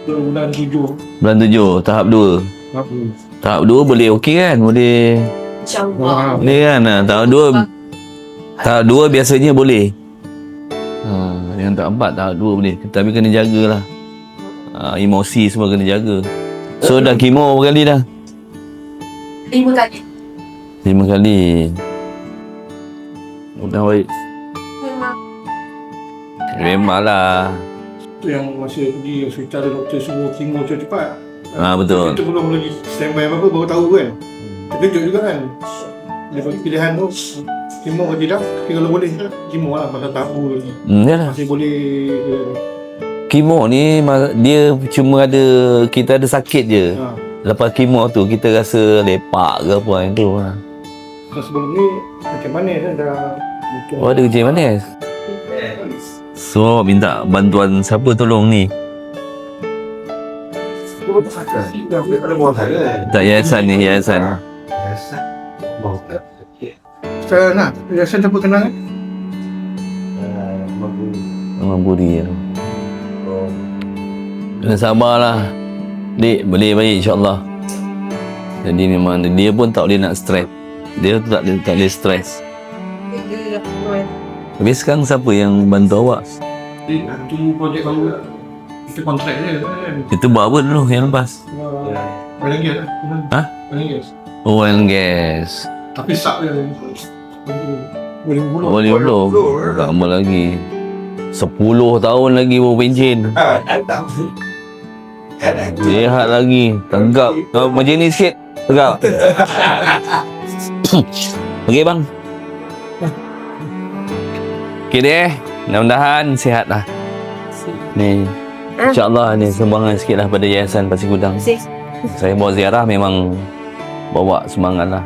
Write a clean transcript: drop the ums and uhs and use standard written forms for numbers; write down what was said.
bulan 7. Bulan 7, tahap 2. Tahap 2 boleh okey kan? Boleh. InsyaAllah. Boleh kan? Tahap 2 biasanya boleh. Yang tahap 4, tahap 2 boleh. Tapi kena jagalah. Emosi semua kena jaga. So dah kemo berapa kali dah? 5 kali. 5 kali. Dah baik. Memanglah. Itu yang masa pergi hospital doktor suruh kemo cepat-cepat. Betul. Kita belum lagi standby apa-apa baru tahu kan. Terkejut juga kan. Dia bagi pilihan tu kemo ke tidak. Tapi kalau boleh kemo lah pasal tahu lagi. Yalah. Masih boleh Kemo ni dia cuma ada kita ada sakit je. Lepas kemo tu kita rasa lepak ke apa yang tu. Sebelum ni macam mana kan dah butuh. Oh, ada kerja manis. So minta bantuan siapa tolong ni? Tak yayasan ni, yayasan. Sekarang nak, yayasan siapa kenal kan? Budi tu. Kena sabarlah. Dik, boleh baik insyaAllah. Jadi memang dia pun tak boleh nak stres. Dia tu tak boleh stres. Tapi sekarang siapa yang bantu awak? Itu projek baru. Kita kontrak je kan. Itu buat apa dulu yang lepas? Oil and gas lah. Oil and gas. Oil and gas. Tapi sak je. Boleh belum. Lama lagi. 10 tahun lagi baru pencen. Lihat lagi. Tegak. Macam ni sikit. Tegak. Okey bang. Okey deh. Mudah-mudahan sihat lah. Ni. InsyaAllah ni sumbangan sikit lah pada Yayasan Pasir Gudang. Saya bawa ziarah memang bawa semangat lah.